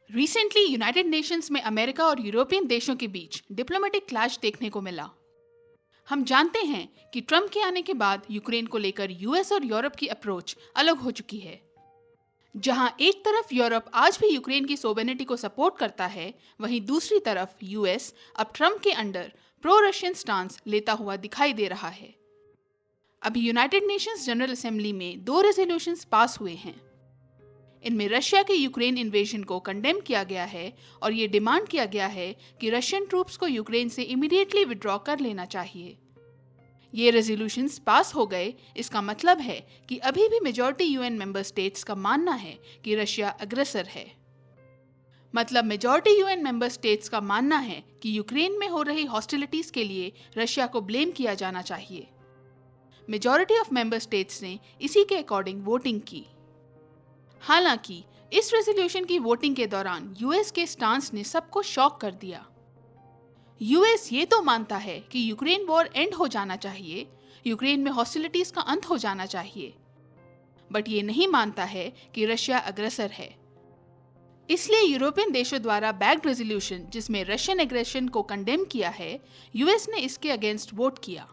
Recently United Nations में America और European देशों के बीच डिप्लोमेटिक क्लैश देखने को मिला। हम जानते हैं कि ट्रंप के आने के बाद यूक्रेन को लेकर यूएस और यूरोप की अप्रोच अलग हो चुकी है। जहां एक तरफ यूरोप आज भी यूक्रेन की सोवेरेनिटी को सपोर्ट करता है, वहीं दूसरी तरफ यूएस अब ट्रंप के अंडर प्रो रशियन स्टांस लेता हुआ दिखाई दे रहा है। अभी यूनाइटेड नेशंस जनरल असेंबली में 2 रेजोल्यूशंस पास हुए हैं। इनमें रशिया के यूक्रेन इन्वेजन को कंडेम किया गया है और ये डिमांड किया गया है कि रशियन ट्रूप्स को यूक्रेन से इमीडिएटली विड्रॉ कर लेना चाहिए। ये रेजोल्यूशंस पास हो गए, इसका मतलब है कि अभी भी मेजॉरिटी यूएन मेंबर स्टेट्स का मानना है कि रशिया अग्रेसर है। मतलब मेजॉरिटी यूएन मेंबर स्टेट्स का मानना है कि यूक्रेन में हो रही हॉस्टिलिटीज के लिए रशिया को ब्लेम किया जाना चाहिए। मेजॉरिटी ऑफ मेंबर स्टेट्स ने इसी के अकॉर्डिंग वोटिंग की। हालांकि इस रेजोल्यूशन की वोटिंग के दौरान यूएस के स्टांस ने सबको शॉक कर दिया। यूएस ये तो मानता है कि यूक्रेन वॉर एंड हो जाना चाहिए, यूक्रेन में हॉस्टिलिटीज का अंत हो जाना चाहिए, बट ये नहीं मानता है कि रशिया अग्रेसर है। इसलिए यूरोपियन देशों द्वारा बैक्ड रेजोल्यूशन जिसमें रशियन एग्रेशन को कंडेम किया है, यूएस ने इसके अगेंस्ट वोट किया।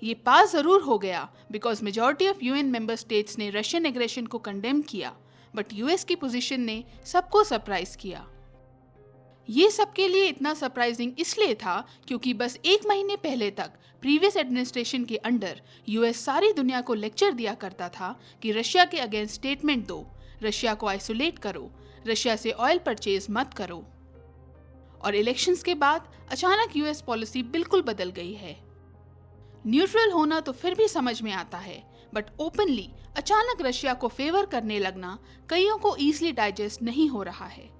ये पास जरूर हो गया because majority of UN member states ने रशियन एग्रेशन को कंडेम किया, बट यूएस की पोजीशन ने सबको सरप्राइज किया। ये सबके लिए इतना सरप्राइजिंग इसलिए था क्योंकि बस 1 महीने पहले तक प्रीवियस एडमिनिस्ट्रेशन के अंडर यूएस सारी दुनिया को लेक्चर दिया करता था कि रशिया के अगेंस्ट स्टेटमेंट दो, रशिया को आइसोलेट करो, रशिया से ऑयल परचेज मत करो। और इलेक्शंस के बाद अचानक यूएस पॉलिसी बिल्कुल बदल गई है। न्यूट्रल होना तो फिर भी समझ में आता है, बट ओपनली अचानक रशिया को फेवर करने लगना कईयों को ईजिली डाइजेस्ट नहीं हो रहा है।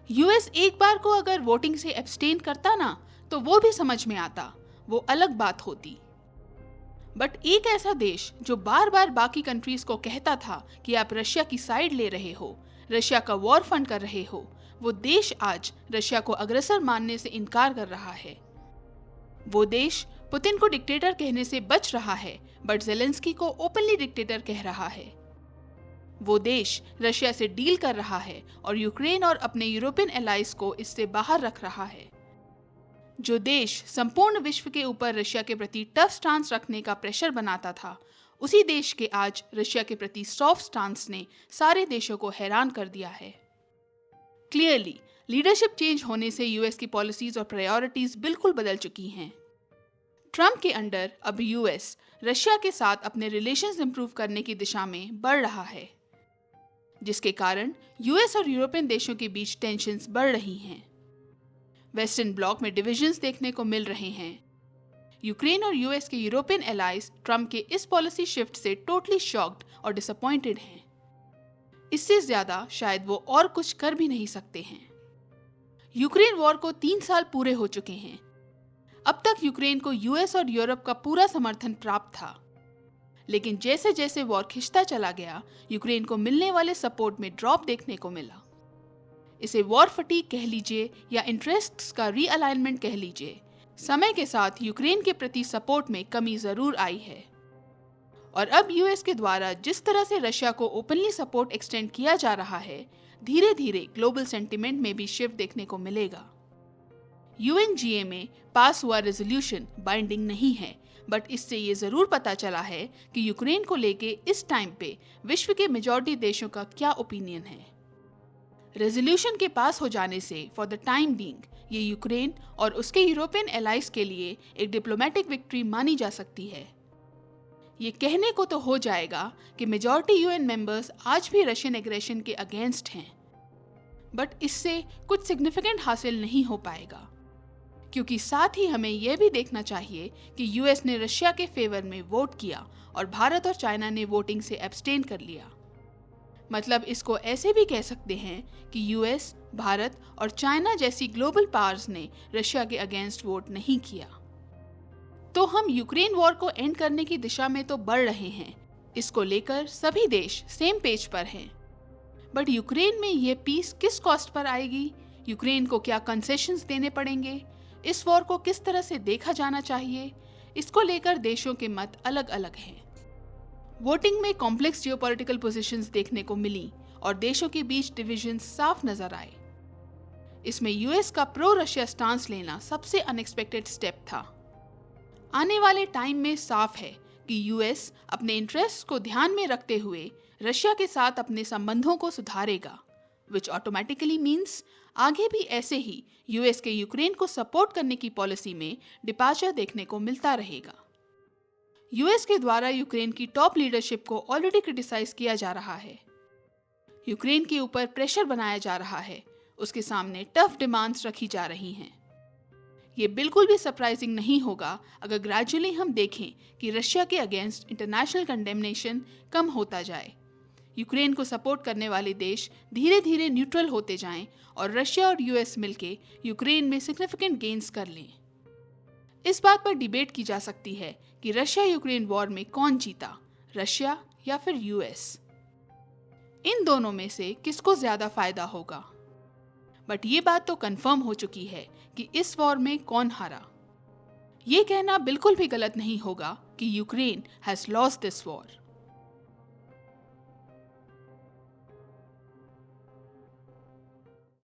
यूएस एक बार को अगर वोटिंग से एब्सटेन करता ना तो वो भी समझ में आता, वो अलग बात होती। बट एक ऐसा देश जो बार बार बाकी कंट्रीज को कहता था कि आप रशिया की साइड ले रहे हो, रशिया का वॉर फंड कर रहे हो, वो देश आज रशिया को अग्रेसर मानने से इनकार कर रहा है। वो देश पुतिन को डिक्टेटर कहने से बच रहा है, बट जेलेंस्की को ओपनली डिक्टेटर कह रहा है। वो देश रशिया से डील कर रहा है और यूक्रेन और अपने यूरोपियन एलाइज को इससे बाहर रख रहा है। जो देश संपूर्ण विश्व के ऊपर रशिया के प्रति टफ स्टांस रखने का प्रेशर बनाता था, उसी देश के आज रशिया के प्रति सॉफ्ट स्टांस ने सारे देशों को हैरान कर दिया है। क्लियरली लीडरशिप चेंज होने से यूएस की पॉलिसीज और प्रायोरिटीज बिल्कुल बदल चुकी हैं। ट्रंप के अंडर अब यूएस रशिया के साथ अपने रिलेशंस इंप्रूव करने की दिशा में बढ़ रहा है, जिसके कारण यूएस और यूरोपियन देशों के बीच टेंशन्स बढ़ रही हैं। वेस्टर्न ब्लॉक में डिविजन्स देखने को मिल रहे हैं। यूक्रेन और यूएस के यूरोपियन एलाइज ट्रंप के इस पॉलिसी शिफ्ट से टोटली शॉक्ड और डिसअपॉइंटेड हैं। इससे ज्यादा शायद वो और कुछ कर भी नहीं सकते हैं। यूक्रेन वॉर को 3 साल पूरे हो चुके हैं। अब तक यूक्रेन को यूएस और यूरोप का पूरा समर्थन प्राप्त था, लेकिन जैसे जैसे वॉर खिंचता चला गया, यूक्रेन को मिलने वाले सपोर्ट में ड्रॉप देखने को मिला। इसे वॉर फटीग कह लीजिए या इंटरेस्ट्स का रीअलाइनमेंट कह लीजिए, समय के साथ यूक्रेन के प्रति सपोर्ट में कमी जरूर आई है। और अब यूएस के द्वारा जिस तरह से रशिया को ओपनली सपोर्ट एक्सटेंड किया जा रहा है, धीरे धीरे ग्लोबल सेंटिमेंट में भी शिफ्ट देखने को मिलेगा। यूएनजीए में पास हुआ रेजोल्यूशन बाइंडिंग नहीं है, बट इससे ये जरूर पता चला है कि यूक्रेन को लेके इस टाइम पे विश्व के मेजॉरिटी देशों का क्या ओपिनियन है। रेजोल्यूशन के पास हो जाने से फॉर द टाइम बीइंग ये यूक्रेन और उसके यूरोपियन एलाइज के लिए एक डिप्लोमेटिक विक्ट्री मानी जा सकती है। ये कहने को तो हो जाएगा कि मेजॉरिटी यूएन मेंबर्स आज भी रशियन एग्रेशन के अगेंस्ट हैं, बट इससे कुछ सिग्निफिकेंट हासिल नहीं हो पाएगा, क्योंकि साथ ही हमें यह भी देखना चाहिए कि यूएस ने रशिया के फेवर में वोट किया और भारत और चाइना ने वोटिंग से एब्सटेन कर लिया। मतलब इसको ऐसे भी कह सकते हैं कि यूएस, भारत और चाइना जैसी ग्लोबल पावर्स ने रशिया के अगेंस्ट वोट नहीं किया। तो हम यूक्रेन वॉर को एंड करने की दिशा में तो बढ़ रहे हैं, इसको लेकर सभी देश सेम पेज पर हैं, बट यूक्रेन में ये पीस किस कॉस्ट पर आएगी, यूक्रेन को क्या कंसेशंस देने पड़ेंगे, इस वॉर को किस तरह से देखा जाना चाहिए, इसको लेकर देशों के मत अलग अलग हैं। वोटिंग में कॉम्प्लेक्स जियोपॉलिटिकल पोजीशंस देखने को मिली और देशों के बीच डिवीजन साफ नजर आए। इसमें यूएस का प्रो रशिया स्टांस लेना सबसे अनएक्सपेक्टेड स्टेप था। आने वाले टाइम में साफ है कि यूएस अपने इंटरेस्ट को ध्यान में रखते हुए रशिया के साथ अपने संबंधों को सुधारेगा, विच ऑटोमेटिकली मीन्स आगे भी ऐसे ही यूएस के यूक्रेन को सपोर्ट करने की पॉलिसी में डिपार्चर देखने को मिलता रहेगा। यूएस के द्वारा यूक्रेन की टॉप लीडरशिप को ऑलरेडी क्रिटिसाइज किया जा रहा है। यूक्रेन के ऊपर प्रेशर बनाया जा रहा है, उसके सामने टफ डिमांड्स रखी जा रही हैं। ये बिल्कुल भी सरप्राइजिंग नहीं होगा अगर ग्रेजुअली हम देखें कि रशिया के अगेंस्ट इंटरनेशनल कंडेमनेशन कम होता जाए, यूक्रेन को सपोर्ट करने वाले देश धीरे धीरे न्यूट्रल होते जाएं और रशिया और यूएस मिलके यूक्रेन में सिग्निफिकेंट गेन्स कर लें। इस बात पर डिबेट की जा सकती है कि रशिया यूक्रेन वॉर में कौन जीता, रशिया या फिर यूएस। इन दोनों में से किसको ज्यादा फायदा होगा, बट ये बात तो कंफर्म हो चुकी है कि इस वॉर में कौन हारा। ये कहना बिल्कुल भी गलत नहीं होगा कि Ukraine has lost this war.